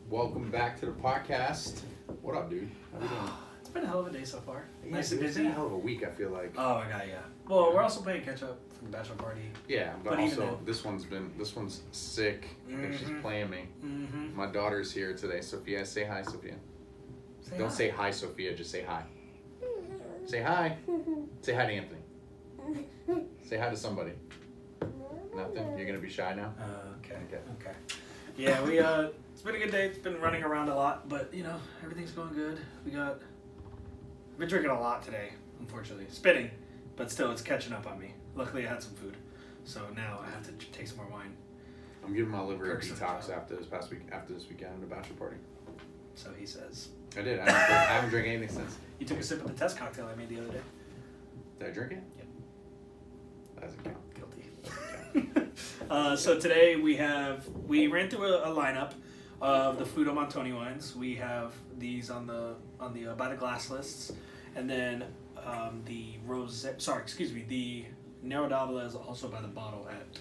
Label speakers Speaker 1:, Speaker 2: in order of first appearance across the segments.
Speaker 1: Welcome back to the podcast. What up, dude? How you doing?
Speaker 2: It's been a hell of a day so far.
Speaker 1: Yeah,
Speaker 2: Nice
Speaker 1: dude,
Speaker 2: and
Speaker 1: it's
Speaker 2: busy.
Speaker 1: been a hell of a week, I feel like.
Speaker 2: Oh my god, yeah. Well, we're also playing catch up from the bachelor party.
Speaker 1: Yeah, but
Speaker 2: But even
Speaker 1: also
Speaker 2: then-
Speaker 1: this one's sick. I think she's playing me.
Speaker 2: Mm-hmm.
Speaker 1: My daughter's here today. Sophia, say hi, Sophia. Don't say hi, Sophia. Just say hi. Say hi. Say hi to Anthony. Say hi to somebody. Nothing. You're gonna be shy now.
Speaker 2: Okay. Yeah, it's been a good day. It's been running around a lot, but everything's going good. I've been drinking a lot today, unfortunately. Spitting, but still, it's catching up on me. Luckily, I had some food, so now I have to take some more wine.
Speaker 1: I'm giving my liver a
Speaker 2: Perks of the
Speaker 1: detox
Speaker 2: job.
Speaker 1: after this weekend at the bachelor party.
Speaker 2: So he says.
Speaker 1: I did. I haven't drank anything since.
Speaker 2: You took a sip of the test cocktail I made the other day.
Speaker 1: Did I drink it?
Speaker 2: Yep.
Speaker 1: That doesn't count.
Speaker 2: Guilty. So today we ran through a lineup of the Feudo Montoni wines. We have these on the by the glass lists, and then the Nero d'Avola is also by the bottle at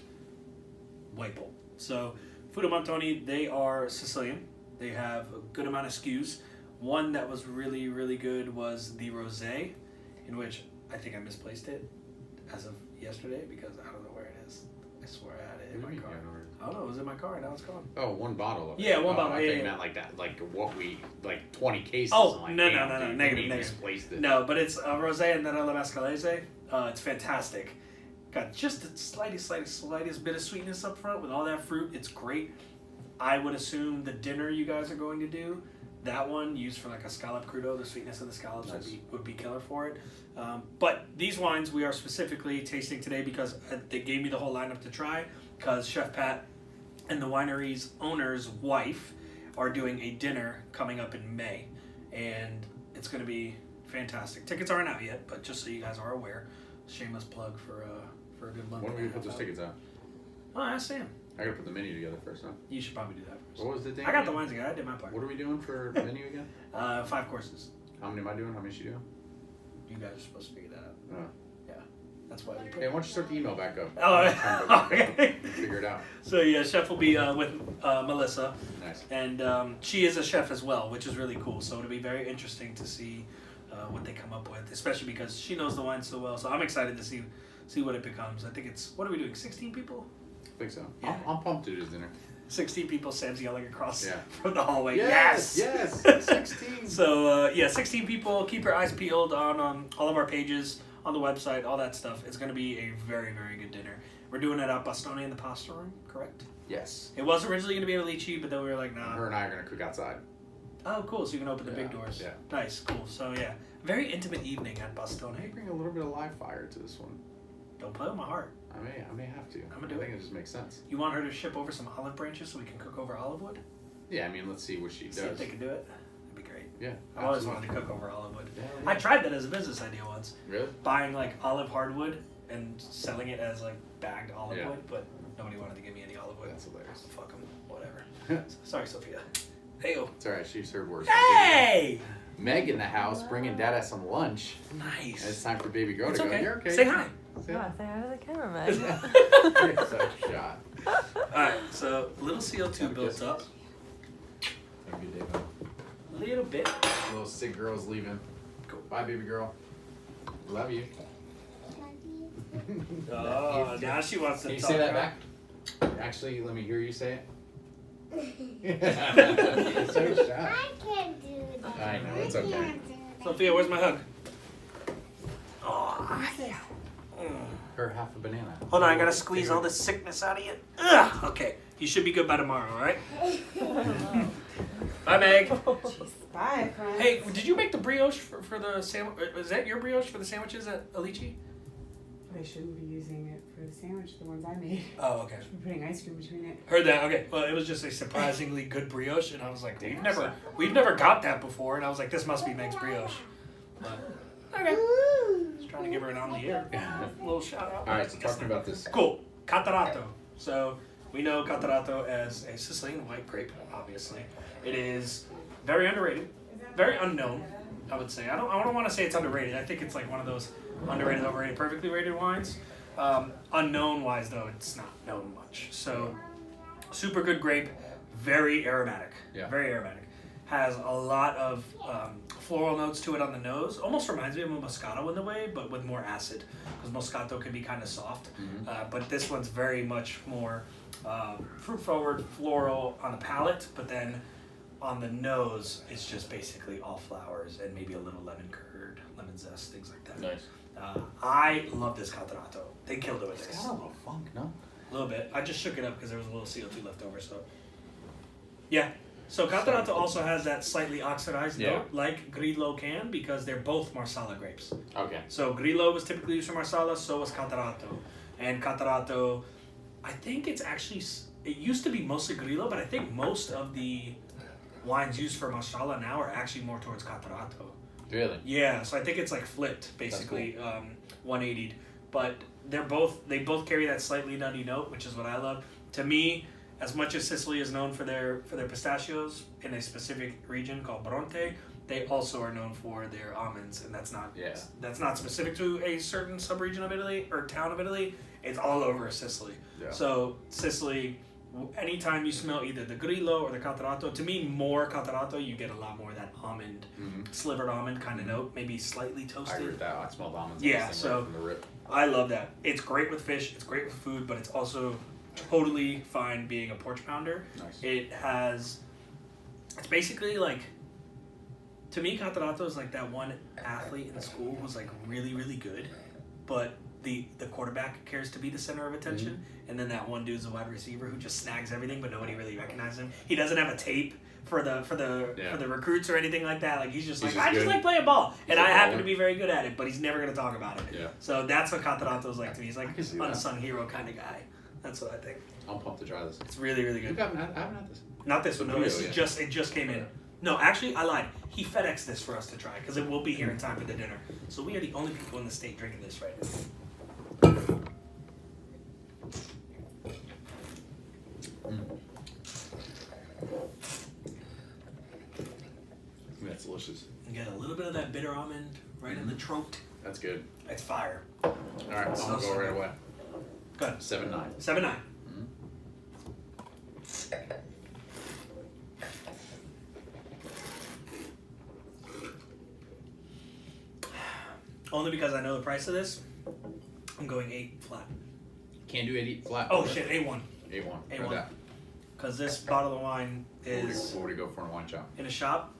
Speaker 2: White Bull. So Feudo Montoni, they are Sicilian. They have a good amount of SKUs. One that was really, really good was the Rosé, in which I think I misplaced it as of yesterday because I don't know where it is. I swear I had it in my car. Oh no, it was in my car. Now it's gone.
Speaker 1: Oh, one bottle of it.
Speaker 2: Yeah, one bottle.
Speaker 1: I
Speaker 2: Yeah,
Speaker 1: think
Speaker 2: yeah.
Speaker 1: meant like that, like 20 cases.
Speaker 2: Oh,
Speaker 1: I'm like,
Speaker 2: no,
Speaker 1: damn,
Speaker 2: no,
Speaker 1: dude,
Speaker 2: negative,
Speaker 1: we
Speaker 2: negative.
Speaker 1: misplaced it.
Speaker 2: No, but it's Rosé and then La Mascalese. It's fantastic. Got just the slightest bit of sweetness up front with all that fruit. It's great. I would assume the dinner you guys are going to do, that one used for like a scallop crudo, the sweetness of the scallops would be killer for it. But these wines we are specifically tasting today because they gave me the whole lineup to try because Chef Pat and the winery's owner's wife are doing a dinner coming up in May, and it's going to be fantastic. Tickets aren't out yet, but just so you guys are aware, shameless plug for a good month.
Speaker 1: When are we gonna put those tickets out?
Speaker 2: Oh, ask Sam.
Speaker 1: I gotta put the menu together first, huh?
Speaker 2: You should probably do that first.
Speaker 1: What was the thing?
Speaker 2: I got the wines again. I did my part.
Speaker 1: What are we doing for the menu again?
Speaker 2: 5 courses.
Speaker 1: How many am I doing? How many is she doing?
Speaker 2: You guys are supposed to figure that out.
Speaker 1: Oh.
Speaker 2: Yeah, that's why we put.
Speaker 1: Hey, why don't you start the email back up?
Speaker 2: Oh, okay.
Speaker 1: Figure it out.
Speaker 2: So yeah, Chef will be with Melissa,
Speaker 1: Nice.
Speaker 2: and she is a chef as well, which is really cool. So it'll be very interesting to see what they come up with, especially because she knows the wine so well. So I'm excited to see what it becomes. I think it's, what are we doing? 16 people?
Speaker 1: I think so.
Speaker 2: Yeah.
Speaker 1: I'm pumped to do this dinner.
Speaker 2: 16 people. Sam's yelling across
Speaker 1: Yeah.
Speaker 2: from the hallway.
Speaker 1: Yes. 16.
Speaker 2: So, 16 people. Keep your eyes peeled on all of our pages, on the website, all that stuff. It's going to be a very, very good dinner. We're doing it at Bastone in the pasta room, correct?
Speaker 1: Yes.
Speaker 2: It was originally going to be at Alici, but then we were like, nah.
Speaker 1: Her and I are gonna cook outside.
Speaker 2: Oh, cool. So you can open the big doors.
Speaker 1: Yeah.
Speaker 2: Nice. Cool. So, yeah. Very intimate evening at Bastone.
Speaker 1: Hey, bring a little bit of live fire to this one.
Speaker 2: Don't play with my heart.
Speaker 1: I may have to.
Speaker 2: I'm gonna do
Speaker 1: I
Speaker 2: it.
Speaker 1: think it just makes sense.
Speaker 2: You want her to ship over some olive branches so we can cook over olive wood?
Speaker 1: Yeah, I mean, let's see what she
Speaker 2: See if
Speaker 1: does.
Speaker 2: they can do it? That'd be great.
Speaker 1: Yeah.
Speaker 2: I always
Speaker 1: absolutely.
Speaker 2: wanted to cook over olive wood.
Speaker 1: Yeah,
Speaker 2: I tried that as a business idea once.
Speaker 1: Really?
Speaker 2: Buying like olive hardwood and selling it as like bagged olive
Speaker 1: Yeah.
Speaker 2: wood, but nobody wanted to give me any olive wood.
Speaker 1: That's hilarious.
Speaker 2: Fuck them. Whatever. Sorry, Sophia. Hey-o.
Speaker 1: It's alright, she's heard worse.
Speaker 2: Hey!
Speaker 1: Meg in the house bringing Dada some lunch.
Speaker 2: Nice.
Speaker 1: And it's time for baby girl
Speaker 2: It's
Speaker 1: to go.
Speaker 2: okay.
Speaker 1: You're okay.
Speaker 2: Say hi.
Speaker 1: Say
Speaker 3: Oh,
Speaker 1: hi.
Speaker 3: say hi to the cameraman.
Speaker 1: You're such a shot.
Speaker 2: Alright, so a little CO2 built up.
Speaker 1: Have a good day, bud.
Speaker 2: A little bit.
Speaker 1: Little sick girl's leaving. Go. Bye, baby girl. Love you.
Speaker 2: Oh, now she wants to
Speaker 1: Can you
Speaker 2: talk.
Speaker 1: say that back? Actually, let me hear you say it. You're so shy.
Speaker 4: I can't do that.
Speaker 1: I know, it's okay.
Speaker 4: Can't do that.
Speaker 2: Sophia, where's my hug? Oh, yeah.
Speaker 1: Her half a banana.
Speaker 2: Hold on, I gotta squeeze all this sickness out of you. Ugh. Okay, you should be good by tomorrow, alright? Bye, Meg.
Speaker 3: Bye, friends.
Speaker 2: Hey, did you make the brioche for the sandwich? Is that your brioche for the sandwiches at Alici?
Speaker 5: I shouldn't be using it for the sandwich, the ones I made.
Speaker 2: Oh, okay.
Speaker 5: Should be putting ice cream between it.
Speaker 2: Heard that. Okay. Well, it was just a surprisingly good brioche, and I was like, we've never got that before, and I was like, this must be Meg's brioche. But, okay. Just trying to give her an on the air. A little shout out.
Speaker 1: Alright, so talking about this.
Speaker 2: Cool. Catarratto. So we know Catarratto as a Sicilian white grape, obviously. It is very underrated, very unknown, I would say. I don't want to say it's underrated. I think it's like one of those underrated, overrated, perfectly rated wines. Unknown wise though, it's not known much. So super good grape, very aromatic.
Speaker 1: Yeah.
Speaker 2: Very aromatic. Has a lot of floral notes to it on the nose. Almost reminds me of a Moscato in a way, but with more acid. Because Moscato can be kind of soft. But this one's very much more fruit forward, floral on the palate. But then on the nose, it's just basically all flowers and maybe a little lemon curd, lemon zest, things like that.
Speaker 1: Nice.
Speaker 2: I love this Catarato. They killed it with
Speaker 1: It's
Speaker 2: this.
Speaker 1: got a little funk, no?
Speaker 2: A little bit. I just shook it up because there was a little CO2 left over. So, yeah. So Catarato also has that slightly oxidized note, like Grillo can, because they're both Marsala grapes.
Speaker 1: Okay.
Speaker 2: So Grillo was typically used for Marsala, so was Catarato. And Catarato, I think it's actually, it used to be mostly Grillo, but I think most of the wines used for Marsala now are actually more towards Catarato.
Speaker 1: Really?
Speaker 2: Yeah, so I think it's like flipped, basically, 180'd. But they both carry that slightly nutty note, which is what I love. To me, as much as Sicily is known for their pistachios in a specific region called Bronte, they also are known for their almonds, and that's not specific to a certain subregion of Italy or town of Italy. It's all over Sicily. Yeah. So Sicily, anytime you smell either the Grillo or the Catarato, to me more Catarato, you get a lot more of that almond, slivered almond kind of note, maybe slightly toasted.
Speaker 1: I agree with that. I smelled almonds.
Speaker 2: Yeah, so
Speaker 1: right from the rip.
Speaker 2: I love that. It's great with fish. It's great with food, but it's also totally fine being a porch pounder.
Speaker 1: Nice.
Speaker 2: It's basically like, to me, Catarato is like that one athlete in school who's like really, really good, but the quarterback cares to be the center of attention, and then that one dude's a wide receiver who just snags everything, but nobody really recognizes him. He doesn't have a tape for the recruits or anything like that. Like he's just I just like playing ball, and I happen to be very good at it, but he's never gonna talk about it. Yeah. So that's what Catarato's like to me. He's like unsung hero kind of guy. That's what I think.
Speaker 1: I'm pumped to try this.
Speaker 2: It's really, really good.
Speaker 1: I haven't had this.
Speaker 2: Not this one. No, this is it just came in. No, actually, I lied. He FedExed this for us to try because it will be here in time for the dinner. So we are the only people in the state drinking this right now.
Speaker 1: That's delicious.
Speaker 2: You get a little bit of that bitter almond right in the throat.
Speaker 1: That's good.
Speaker 2: It's fire.
Speaker 1: All right, I'm gonna go right away.
Speaker 2: Good.
Speaker 1: 7-9.
Speaker 2: 7-9. Only because I know the price of this, I'm going 8 flat.
Speaker 1: Can't do 8 flat.
Speaker 2: Oh shit, A1.
Speaker 1: A1.
Speaker 2: A1. Because this bottle of wine is.
Speaker 1: What would you go for in a wine shop?
Speaker 2: In a shop,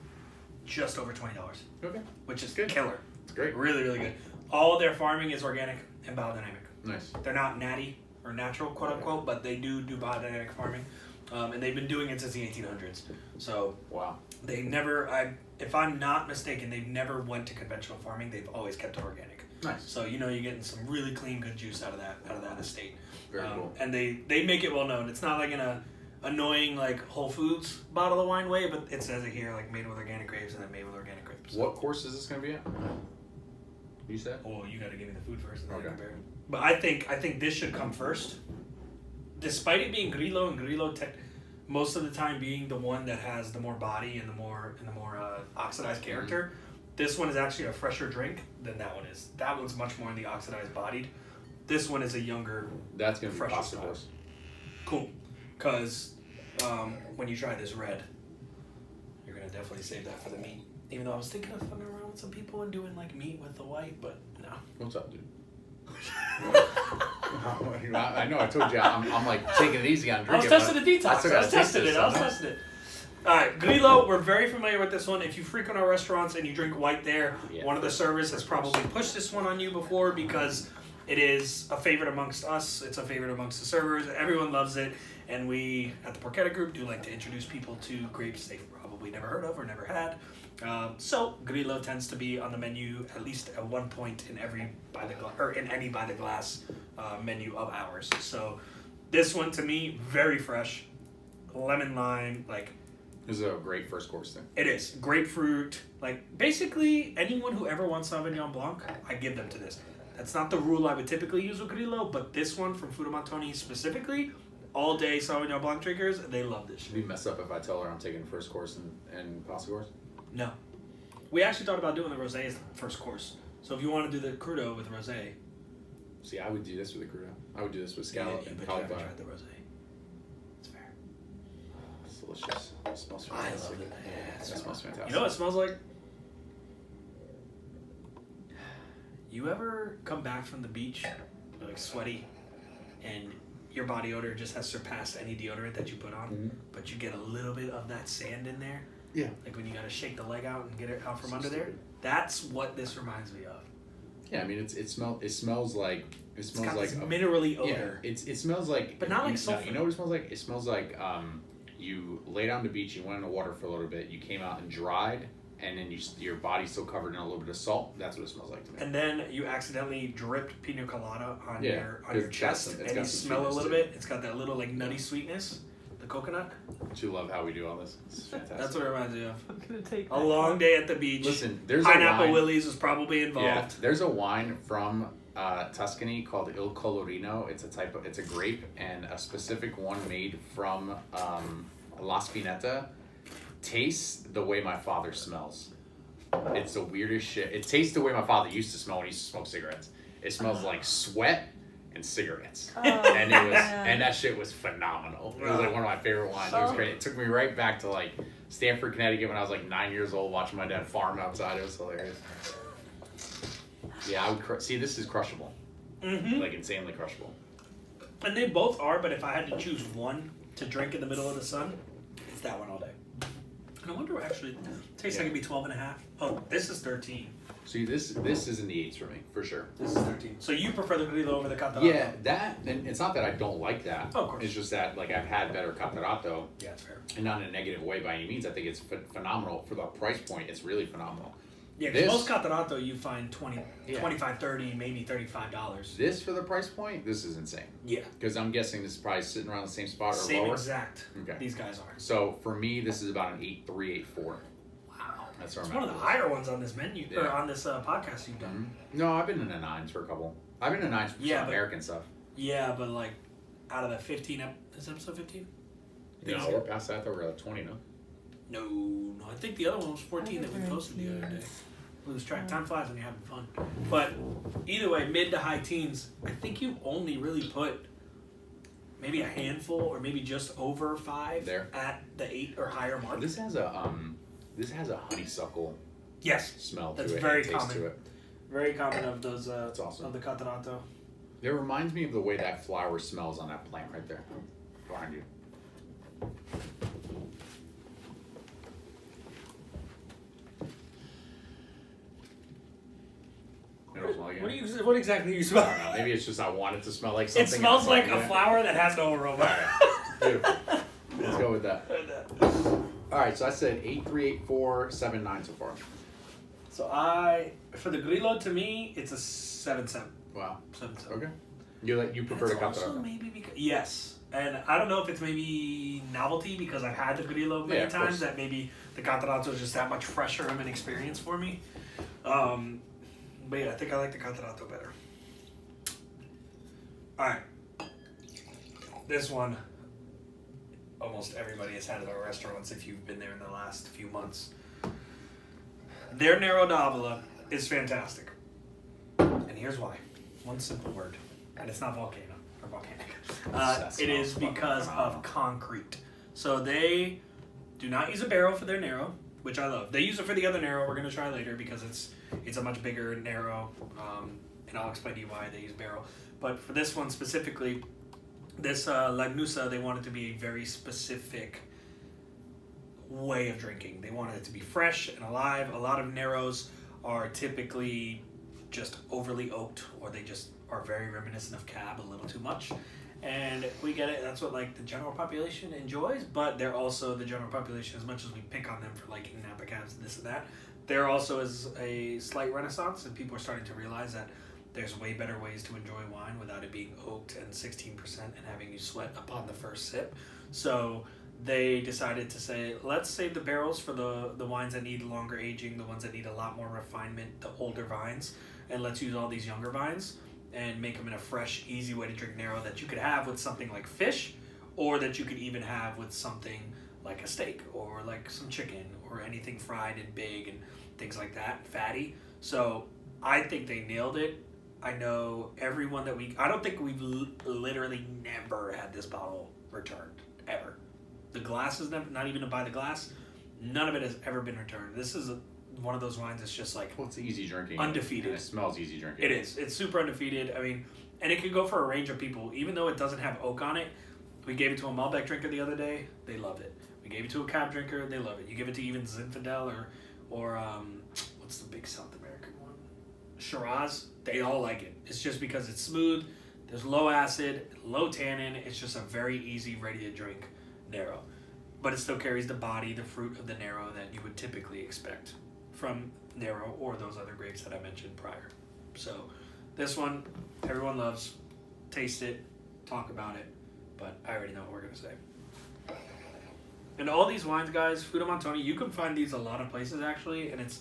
Speaker 2: just over $20.
Speaker 1: Okay.
Speaker 2: Which is
Speaker 1: good.
Speaker 2: Killer.
Speaker 1: It's great.
Speaker 2: Really, really good. All their farming is organic and biodynamic.
Speaker 1: Nice.
Speaker 2: They're not natty or natural, quote unquote, but they do biodynamic farming. And they've been doing it since the 1800s. So. Wow. They never, if I'm not mistaken, they've never went to conventional farming. They've always kept it organic. Nice. So you're getting some really clean, good juice out of that estate.
Speaker 1: Very cool.
Speaker 2: And they make it well known. It's not like in a annoying like Whole Foods bottle of wine way, but it says it here like made with organic grapes and then made with organic grapes.
Speaker 1: What course is this gonna be at? You said?
Speaker 2: Oh, you got to give me the food first. And then
Speaker 1: Okay.
Speaker 2: compare. But I think this should come first, despite it being Grillo and Grillo most of the time being the one that has the more body and the more oxidized character. This one is actually a fresher drink than that one is. That one's much more in the oxidized bodied. This one is a younger.
Speaker 1: That's gonna be
Speaker 2: fresher
Speaker 1: pasta
Speaker 2: style.
Speaker 1: course.
Speaker 2: Cool, because when you try this red, you're gonna definitely save that for the meat. Even though I was thinking of fucking around with some people and doing like meat with the white, but no.
Speaker 1: What's up, dude? I know. I told you. I'm like taking it easy on drinking.
Speaker 2: I was testing the detox. I was testing it. All right, Grillo. We're very familiar with this one. If you frequent our restaurants and you drink white there, one of the servers has probably pushed this one on you before because it is a favorite amongst us. It's a favorite amongst the servers. Everyone loves it, and we at the Porchetta Group do like to introduce people to grapes they've probably never heard of or never had. So Grillo tends to be on the menu at least at one point in any by the glass menu of ours. So this one to me very fresh, lemon lime like.
Speaker 1: This is a great first course thing.
Speaker 2: It is grapefruit. Like basically anyone who ever wants Sauvignon Blanc, I give them to this. That's not the rule I would typically use with Grillo, but this one from Feudo Montoni specifically, all day Sauvignon Blanc drinkers, they love this shit.
Speaker 1: Should we mess up if I tell her I'm taking first course and pasta course?
Speaker 2: No. We actually thought about doing the rosé as the first course. So if you want to do the crudo with rosé.
Speaker 1: See, I would do this with the crudo. I would do this with scallop and cauliflower.
Speaker 2: Tried the rosé. It's fair.
Speaker 1: It's delicious. delicious. It smells
Speaker 2: I
Speaker 1: fantastic.
Speaker 2: love it.
Speaker 1: Yeah, it smells fantastic.
Speaker 2: You know what it smells like? You ever come back from the beach, like sweaty, and your body odor just has surpassed any deodorant that you put on, but you get a little bit of that sand in there?
Speaker 1: Yeah.
Speaker 2: Like when you gotta shake the leg out and get it out from
Speaker 1: So
Speaker 2: under there?
Speaker 1: stupid.
Speaker 2: That's what this reminds me of.
Speaker 1: Yeah, I mean it smells like
Speaker 2: It's got
Speaker 1: like
Speaker 2: this minerally
Speaker 1: yeah,
Speaker 2: odor.
Speaker 1: it smells like,
Speaker 2: But not like
Speaker 1: you
Speaker 2: sulfur.
Speaker 1: know what it smells like? It smells like you lay down the beach, you went in the water for a little bit, you came out and dried, and then your body's still covered in a little bit of salt. That's what it smells like to me.
Speaker 2: And then you accidentally dripped pina colada on
Speaker 1: Yeah,
Speaker 2: your
Speaker 1: 'cause it's got
Speaker 2: chest,
Speaker 1: some- it's
Speaker 2: and
Speaker 1: got
Speaker 2: you
Speaker 1: some
Speaker 2: smell a
Speaker 1: sweetness
Speaker 2: little
Speaker 1: to it.
Speaker 2: bit. It's got that little like nutty sweetness, the coconut.
Speaker 1: Don't you love how we do all this? It's fantastic.
Speaker 2: That's what it reminds me of.
Speaker 3: I'm gonna take
Speaker 2: A
Speaker 3: that
Speaker 2: long
Speaker 3: one.
Speaker 2: day at the beach.
Speaker 1: Listen, there's
Speaker 2: Pineapple
Speaker 1: a wine.
Speaker 2: Willie's was probably involved.
Speaker 1: Yeah, there's a wine from Tuscany called Il Colorino. It's a grape, and a specific one made from La Spinetta tastes the way my father smells. It's the weirdest shit. It tastes the way my father used to smell when he used to smoke cigarettes. It smells like sweat and cigarettes.
Speaker 3: Oh,
Speaker 1: And it was,
Speaker 3: man.
Speaker 1: and that shit was phenomenal. It was like one of my favorite wines. It was
Speaker 3: Oh.
Speaker 1: great. It took me right back to like Stamford, Connecticut when I was like 9 years old, watching my dad farm outside. It was hilarious. Yeah, I would see. This is crushable,
Speaker 2: Mm-hmm.
Speaker 1: like insanely crushable.
Speaker 2: And they both are, but if I had to choose one to drink in the middle of the sun, it's that one all day. And I wonder what actually it tastes like it'd be 12 and a half. Oh, this is 13.
Speaker 1: See, this is in the 8s for me for sure.
Speaker 2: This is 13. So you prefer the Grillo over the Catarato?
Speaker 1: Yeah, that. And it's not that I don't like that.
Speaker 2: Oh, of course.
Speaker 1: It's just that like I've had better Catarato,
Speaker 2: Yeah, it's fair.
Speaker 1: and not in a negative way by any means. I think it's phenomenal for the price point. It's really phenomenal.
Speaker 2: Yeah, because
Speaker 1: This-
Speaker 2: most Catarato you find 20,
Speaker 1: Yeah.
Speaker 2: 25, 30, maybe $35.
Speaker 1: This for the price point, this is insane.
Speaker 2: Yeah.
Speaker 1: Because I'm guessing this is probably sitting around the same spot or
Speaker 2: Same
Speaker 1: lower.
Speaker 2: exact.
Speaker 1: Okay.
Speaker 2: These guys are.
Speaker 1: So for me, this is about an 8.3, 8.4.
Speaker 2: Wow.
Speaker 1: That's where
Speaker 2: It's
Speaker 1: I'm
Speaker 2: one
Speaker 1: at
Speaker 2: of the
Speaker 1: with this.
Speaker 2: higher ones on this menu, or
Speaker 1: Yeah.
Speaker 2: on this podcast you've done.
Speaker 1: No, I've been in the 9s for a couple. I've been in the 9s for
Speaker 2: Yeah,
Speaker 1: some
Speaker 2: but-
Speaker 1: American stuff.
Speaker 2: Yeah, but like out of the 15, is episode 15?
Speaker 1: No, we're past that. I thought we were at 20 now.
Speaker 2: No, I think the other one was 14 that we posted the other day. Lose track. Time flies when you're having fun. But either way, mid to high teens, I think you only really put maybe a handful or maybe just over 5
Speaker 1: There.
Speaker 2: at the 8 or higher mark.
Speaker 1: This has a honeysuckle
Speaker 2: Yes,
Speaker 1: smell
Speaker 2: That's
Speaker 1: to it.
Speaker 2: very
Speaker 1: and taste
Speaker 2: common.
Speaker 1: to it.
Speaker 2: very common of those
Speaker 1: That's awesome.
Speaker 2: of the Catarato.
Speaker 1: It reminds me of the way that flower smells on that plant right there behind you. You don't smell again?
Speaker 2: What exactly do you
Speaker 1: I
Speaker 2: smell?
Speaker 1: don't know. Maybe it's just I want it to smell like something.
Speaker 2: It smells
Speaker 1: and
Speaker 2: like
Speaker 1: it's
Speaker 2: a
Speaker 1: yeah.
Speaker 2: flower that has no aroma.
Speaker 1: Alright, beautiful. Let's go with that. Alright, so I said 8.3, 8.4, 7.9 so far.
Speaker 2: So for the Grillo, to me, it's a 7-7.
Speaker 1: Wow.
Speaker 2: 7-7.
Speaker 1: Okay. You prefer
Speaker 2: It's
Speaker 1: to cut
Speaker 2: also
Speaker 1: that.
Speaker 2: maybe because yes, and I don't know if it's maybe novelty because I've had the Grillo many
Speaker 1: Yeah, of
Speaker 2: times
Speaker 1: course.
Speaker 2: that maybe the Catarato is just that much fresher of an experience for me. But yeah, I think I like the Catarato better. All right, this one almost everybody has had at our restaurants if you've been there in the last few months. Their Nero d'Avola is fantastic, and here's why. One simple word. And it's not volcano or volcanic.
Speaker 1: That
Speaker 2: It is
Speaker 1: smells
Speaker 2: because
Speaker 1: fucking
Speaker 2: of concrete. So they do not use a barrel for their Nero, which I love. They use it for the other Nero we're going to try later because it's a much bigger Nero, and I'll explain to you why they use barrel. But for this one specifically, this Lagnusa, they want it to be a very specific way of drinking. They want it to be fresh and alive. A lot of Neros are typically just overly oaked, or they just are very reminiscent of Cab a little too much. And we get it. That's what like the general population enjoys, but they're also the general population, as much as we pick on them for liking Napa Cabs and this and that, there also is a slight renaissance, and people are starting to realize that there's way better ways to enjoy wine without it being oaked and 16% and having you sweat upon the first sip. So they decided to say, let's save the barrels for the wines that need longer aging, the ones that need a lot more refinement, the older vines, and let's use all these younger vines and make them in a fresh, easy way to drink Nero that you could have with something like fish, or that you could even have with something like a steak or like some chicken or anything fried and big and things like that, fatty. So I think they nailed it. I know everyone that I don't think we've literally never had this bottle returned, ever. The glass is never, not even to buy the glass. None of it has ever been returned. This is one of those wines that's just like
Speaker 1: Well, it's easy drinking.
Speaker 2: undefeated.
Speaker 1: And it smells easy drinking.
Speaker 2: It is. It's super undefeated. I mean, and it could go for a range of people. Even though it doesn't have oak on it, we gave it to a Malbec drinker the other day. They loved it. We gave it to a Cab drinker. They love it. You give it to even Zinfandel or what's the big South American one? Shiraz. They all like it. It's just because it's smooth. There's low acid, low tannin. It's just a very easy, ready to drink Nero. But it still carries the body, the fruit of the Nero that you would typically expect from Nero or those other grapes that I mentioned prior. So this one, everyone loves. Taste it, talk about it, but I already know what we're going to say. And all these wines, guys, Feudo Montoni, you can find these a lot of places actually, and it's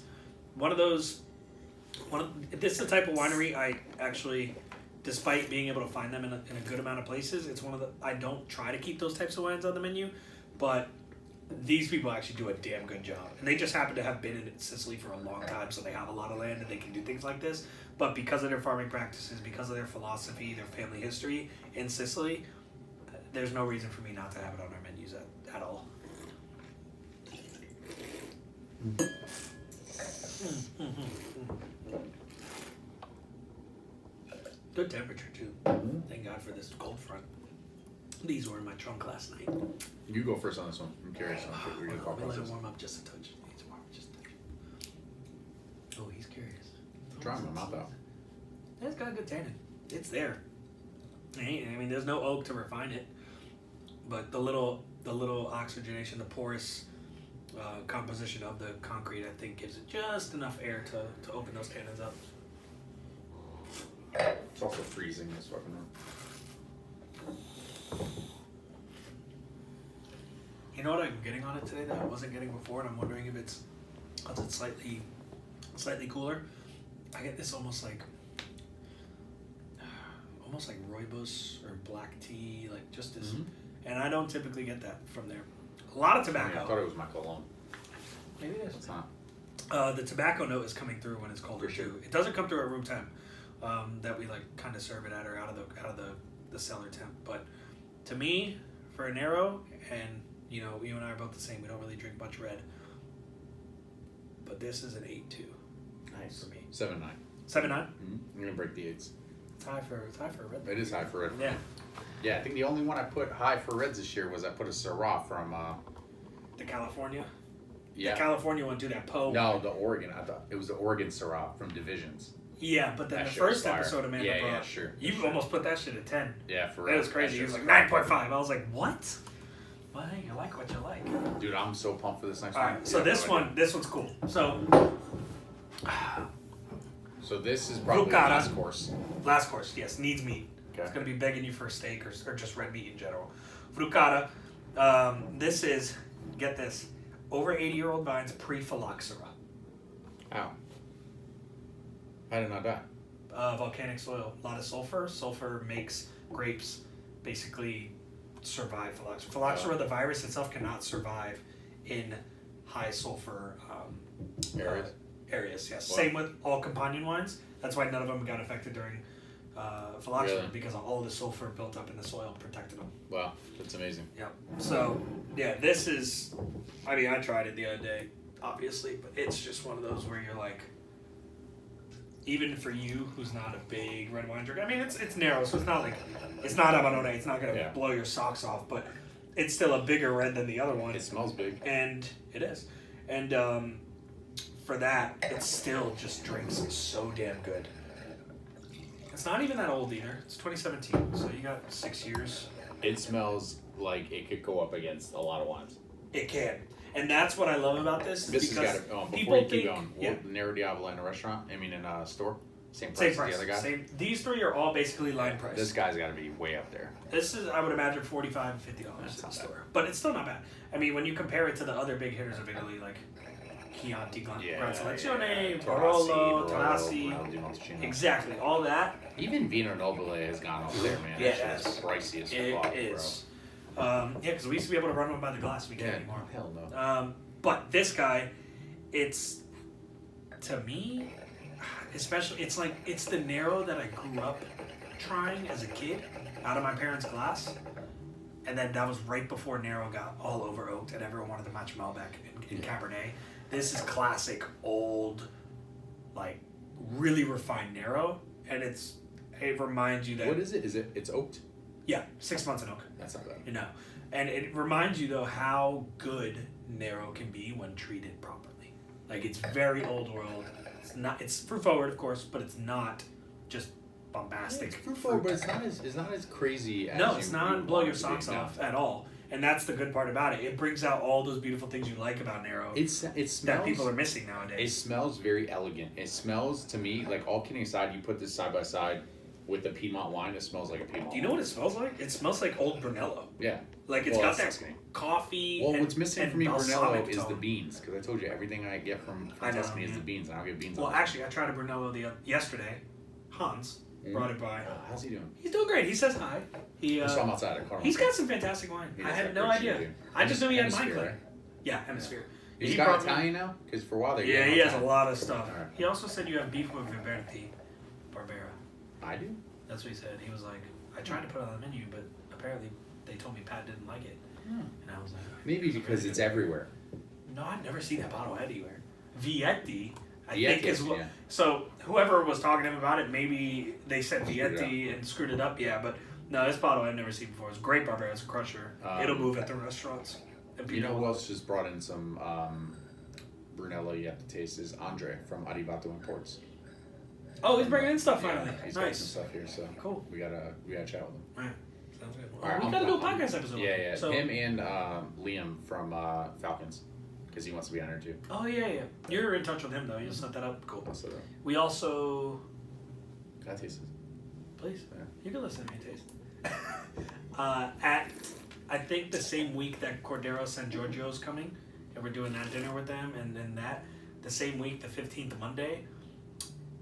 Speaker 2: one of those, this is the type of winery I actually, despite being able to find them in a good amount of places, it's one of the, I don't try to keep those types of wines on the menu, but these people actually do a damn good job. And they just happen to have been in Sicily for a long time, so they have a lot of land and they can do things like this. But because of their farming practices, because of their philosophy, their family history in Sicily, there's no reason for me not to have it on our menus at all. Good temperature too. Thank God for this cold front. These were in my trunk last night.
Speaker 1: You go first on this one. I'm curious on what your thought
Speaker 2: Let it
Speaker 1: process.
Speaker 2: warm up just a touch. Needs to warm up just a touch. Oh, he's curious.
Speaker 1: Drying my mouth out.
Speaker 2: It's got a good tannin. It's there. I mean, there's no oak to refine it, but the little oxygenation, the porous composition of the concrete, I think, gives it just enough air to open those tannins up.
Speaker 1: It's also freezing this fucking room.
Speaker 2: You know what I'm getting on it today that I wasn't getting before, and I'm wondering if it's slightly cooler. I get this almost like rooibos or black tea, like just this, and I don't typically get that from there. A lot of tobacco.
Speaker 1: Yeah, I thought it was my cologne.
Speaker 2: Maybe it is.
Speaker 1: It's not.
Speaker 2: The tobacco note is coming through when it's colder too. It doesn't come through at room temp, that we like kind of serve it at, or out of the cellar temp. But to me, for a Nero, and you know, you and I are both the same. We don't really drink much red, but this is an 8.2.
Speaker 1: Nice
Speaker 2: for me.
Speaker 1: 7.9.
Speaker 2: 7.9.
Speaker 1: I'm gonna break the 8s.
Speaker 2: It's high for a red.
Speaker 1: It is high for red.
Speaker 2: Yeah.
Speaker 1: Yeah, I think the only one I put high for reds this year was I put a Syrah from.
Speaker 2: The California.
Speaker 1: Yeah.
Speaker 2: The California one, too. That Poe.
Speaker 1: No, the Oregon. I thought it was the Oregon Syrah from Divisions.
Speaker 2: Yeah, but then
Speaker 1: That
Speaker 2: the
Speaker 1: shit was
Speaker 2: first
Speaker 1: fire.
Speaker 2: episode Amanda
Speaker 1: Yeah,
Speaker 2: brought,
Speaker 1: yeah, sure.
Speaker 2: You
Speaker 1: Sure.
Speaker 2: almost put that shit at 10.
Speaker 1: Yeah, for
Speaker 2: That
Speaker 1: real.
Speaker 2: was crazy. It was like 9.5. I was like, what? Well, hey, you like what you like.
Speaker 1: Dude, I'm so pumped for this next
Speaker 2: All
Speaker 1: one.
Speaker 2: right, so
Speaker 1: Yeah,
Speaker 2: this
Speaker 1: no idea.
Speaker 2: this one's cool.
Speaker 1: So this is probably the
Speaker 2: Bruschetta.
Speaker 1: last course.
Speaker 2: Last course, yes, needs meat.
Speaker 1: Okay.
Speaker 2: It's gonna be begging you for a steak or just red meat in general. Bruschetta. This is, get this, over 80-year-old vines pre-phylloxera.
Speaker 1: Ow. How did it not die?
Speaker 2: Volcanic soil, a lot of sulfur. Sulfur makes grapes basically survive phylloxera. Phylloxera, the virus itself, cannot survive in high sulfur
Speaker 1: Areas?
Speaker 2: Areas, yes.
Speaker 1: Wow.
Speaker 2: Same with all companion wines. That's why none of them got affected during phylloxera,
Speaker 1: Really?
Speaker 2: because all the sulfur built up in the soil protected them.
Speaker 1: Wow, that's amazing.
Speaker 2: Yep. So, yeah, this is, I mean, I tried it the other day, obviously, but it's just one of those where you're like, even for you, who's not a big red wine drinker, I mean, it's narrow, so it's not like, it's not Amarone, it's not going to blow your socks off, but it's still a bigger red than the other one.
Speaker 1: It smells big.
Speaker 2: And it is. And for that, it still just drinks so damn good. It's not even that old either. It's 2017, so you got 6 years.
Speaker 1: It smells like it could go up against a lot of wines.
Speaker 2: It can. And that's what I love about this.
Speaker 1: This has
Speaker 2: because
Speaker 1: got to,
Speaker 2: people
Speaker 1: before you keep
Speaker 2: think,
Speaker 1: going,
Speaker 2: yeah.
Speaker 1: Nero Diavola in a restaurant, I mean in a store, same price
Speaker 2: Same
Speaker 1: as
Speaker 2: price.
Speaker 1: the other guy?
Speaker 2: Same. These three are all basically line price.
Speaker 1: This guy's got to be way up there.
Speaker 2: This is, I would imagine, $45 and $50
Speaker 1: That's
Speaker 2: at
Speaker 1: not
Speaker 2: the
Speaker 1: bad.
Speaker 2: store. But it's still not bad. I mean, when you compare it to the other big hitters of Italy, like Chianti, Gran Selezione, Barolo, Talassi. Exactly. All that.
Speaker 1: Even Vino Nobile has gone up there, man.
Speaker 2: Yeah,
Speaker 1: That shit is pricey as
Speaker 2: It
Speaker 1: fuck,
Speaker 2: is. Yeah, because we used to be able to run one by the glass. We
Speaker 1: bro.
Speaker 2: can't
Speaker 1: Yeah,
Speaker 2: anymore.
Speaker 1: hell no.
Speaker 2: But this guy, it's, to me, especially, it's like, it's the Nero that I grew up trying as a kid out of my parents' glass. And then that was right before Nero got all over oaked and everyone wanted to match Malbec in Cabernet. This is classic old, like really refined Nero, and it reminds you that.
Speaker 1: What is it? It's oaked?
Speaker 2: Yeah, 6 months in oak.
Speaker 1: That's not bad.
Speaker 2: You know, and it reminds you though how good Nero can be when treated properly. Like it's very old world. It's fruit forward, of course, but it's not just bombastic.
Speaker 1: It's fruit forward, but it's not as crazy as
Speaker 2: no, it's not blow your socks off at all. And that's the good part about it. It brings out all those beautiful things you like about Nero.
Speaker 1: It smells
Speaker 2: that people are missing nowadays.
Speaker 1: It smells very elegant. It smells to me like, all kidding aside, you put this side by side with the Piedmont wine, it smells like a Piedmont.
Speaker 2: Do you know what it smells like? It smells like old Brunello.
Speaker 1: Yeah.
Speaker 2: Like it's got that coffee.
Speaker 1: Well, what's missing for me Brunello is
Speaker 2: tone.
Speaker 1: the beans, because I told you everything I get from Tuscany is the beans, and I'll get beans.
Speaker 2: Well, actually, I tried a Brunello yesterday. Hans brought it by.
Speaker 1: How's he doing?
Speaker 2: He's doing great. He says hi.
Speaker 1: I saw him outside.
Speaker 2: He's got some fantastic wine. I had no idea. I just knew he had wine. Right? Yeah, Hemisphere.
Speaker 1: He's got Italian now? Because for a while they.
Speaker 2: Yeah, he has a lot of stuff. Right. He also said you have beef with Viverti Barbera.
Speaker 1: I do.
Speaker 2: That's what he said. He was like, I tried to put it on the menu, but apparently they told me Pat didn't like it. And I was like,
Speaker 1: maybe because it's everywhere.
Speaker 2: No, I've never seen that bottle anywhere. Vietti, I think
Speaker 1: is
Speaker 2: what. Yeah. So whoever was talking to him about it, maybe they said Vietti and screwed it up. Yeah, but no, this bottle I've never seen before. It's great Barbera. It's a crusher. It'll move at the restaurants.
Speaker 1: You know who else just brought in some Brunello you have to taste is Andre from Arrivato Imports.
Speaker 2: Oh, he's bringing in stuff finally.
Speaker 1: He's
Speaker 2: nice.
Speaker 1: got some stuff here, so
Speaker 2: cool.
Speaker 1: We gotta chat with him.
Speaker 2: Right. Sounds good.
Speaker 1: All right,
Speaker 2: we gotta do a podcast episode.
Speaker 1: Yeah.
Speaker 2: So,
Speaker 1: him and Liam from Falcons, because he wants to be on there too.
Speaker 2: Oh yeah. You're in touch with him though. You set that up. Cool.
Speaker 1: So,
Speaker 2: we also.
Speaker 1: Can I taste this?
Speaker 2: Please.
Speaker 1: Yeah.
Speaker 2: You can listen to me taste. I think the same week that Cordero San Giorgio's coming, and we're doing that dinner with them, and then the same week, the 15th Monday,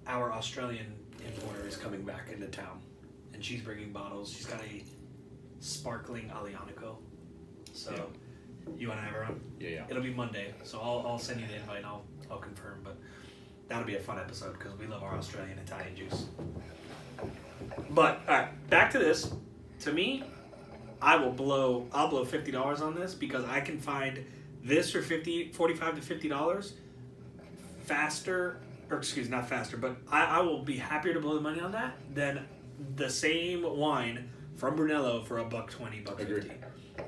Speaker 2: our Australian importer is coming back into town, and she's bringing bottles. She's got a sparkling Alianico. So, you want to have her on?
Speaker 1: Yeah.
Speaker 2: It'll be Monday, so I'll send you the invite. And I'll confirm, but that'll be a fun episode because we love our Australian Italian juice. But all right, back to this. To me, I'll blow $50 on this because I can find this for $45 to $50 faster, or excuse, not faster, but I will be happier to blow the money on that than the same wine from Brunello for $1.20, $1.50.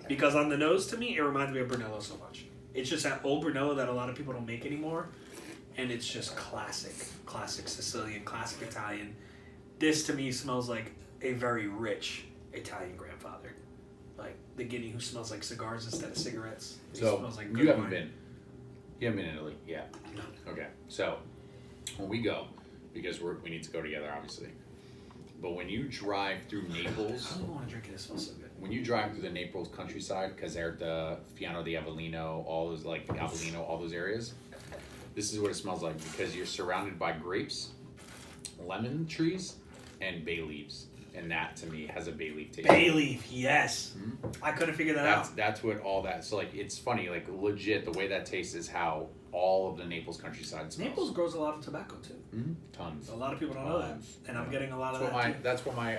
Speaker 2: Because on the nose, to me, it reminds me of Brunello so much. It's just that old Brunello that a lot of people don't make anymore, and it's just classic Sicilian, classic Italian. This to me smells like a very rich Italian grandfather, like the Guinea who smells like cigars instead of cigarettes.
Speaker 1: So
Speaker 2: smells like
Speaker 1: you haven't been in Italy yet.
Speaker 2: No.
Speaker 1: Okay, so when we go, because we need to go together, obviously. But when you drive through Naples,
Speaker 2: I don't want to drink it. It smells so good.
Speaker 1: When you drive through the Naples countryside, because they're at the Fiano di Avellino, all those like Avellino, all those areas, this is what it smells like because you're surrounded by grapes, lemon trees, and bay leaves. And that to me has a bay leaf taste.
Speaker 2: Bay leaf, yes.
Speaker 1: Mm-hmm.
Speaker 2: I couldn't figure that out.
Speaker 1: That's what all that. So like, it's funny, like legit, the way that tastes is how all of the Naples countryside smells.
Speaker 2: Naples grows a lot of tobacco too.
Speaker 1: Mm-hmm. Tons.
Speaker 2: A lot of people don't know that, and I'm getting a lot of that too.
Speaker 1: That's what my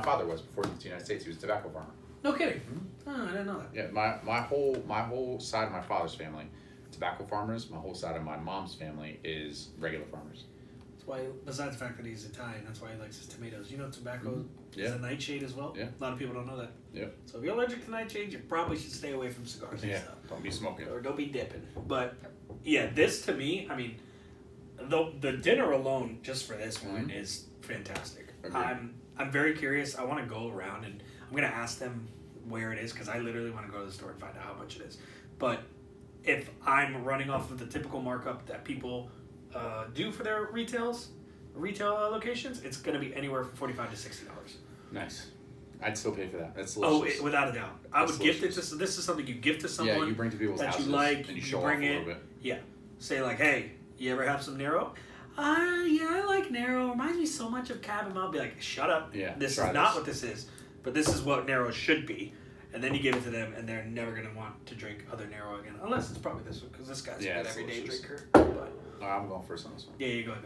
Speaker 1: father was before he went to the United States. He was a tobacco farmer.
Speaker 2: No kidding.
Speaker 1: Mm-hmm.
Speaker 2: Oh, I didn't know that.
Speaker 1: Yeah, my whole side of my father's family, tobacco farmers. My whole side of my mom's family is regular farmers.
Speaker 2: That's why, besides the fact that he's Italian, that's why he likes his tomatoes. You know, tobacco is a nightshade as well.
Speaker 1: Yeah.
Speaker 2: A lot of people don't know that.
Speaker 1: Yeah.
Speaker 2: So if you're allergic to nightshades, you probably should stay away from cigars and stuff.
Speaker 1: Don't be smoking.
Speaker 2: Or don't be dipping. But yeah, this to me, I mean, the dinner alone just for this one is fantastic.
Speaker 1: Agreed.
Speaker 2: I'm very curious. I want to go around and I'm gonna ask them where it is because I literally want to go to the store and find out how much it is. But if I'm running off of the typical markup that people do for their retail locations, it's going to be anywhere from $45 to $60.
Speaker 1: Nice. I'd still pay for that. That's delicious.
Speaker 2: Oh, without a doubt. I would gift it to. This is something you gift to someone.
Speaker 1: Yeah, you bring to people's
Speaker 2: that
Speaker 1: houses
Speaker 2: you like.
Speaker 1: and you show
Speaker 2: bring
Speaker 1: off a little bit.
Speaker 2: Yeah. Say like, hey, you ever have some Nero? Yeah, I like Nero. It reminds me so much of Cab, and I'll be like, shut up.
Speaker 1: Yeah.
Speaker 2: This is not what this is, but this is what Nero should be. And then you give it to them, and they're never going to want to drink other Nero again. Unless it's probably this one, because this guy's a good everyday drinker. But
Speaker 1: I'm going first on this one.
Speaker 2: yeah, you go ahead.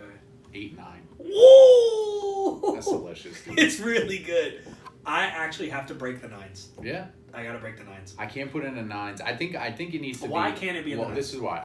Speaker 1: 8-9.
Speaker 2: Whoa!
Speaker 1: That's delicious. Dude.
Speaker 2: It's really good. I actually have to break the 9s.
Speaker 1: Yeah.
Speaker 2: I gotta break the 9s.
Speaker 1: I can't put in a 9s. I think it needs to be.
Speaker 2: Why can't it be a
Speaker 1: Well,
Speaker 2: 9?
Speaker 1: this is why.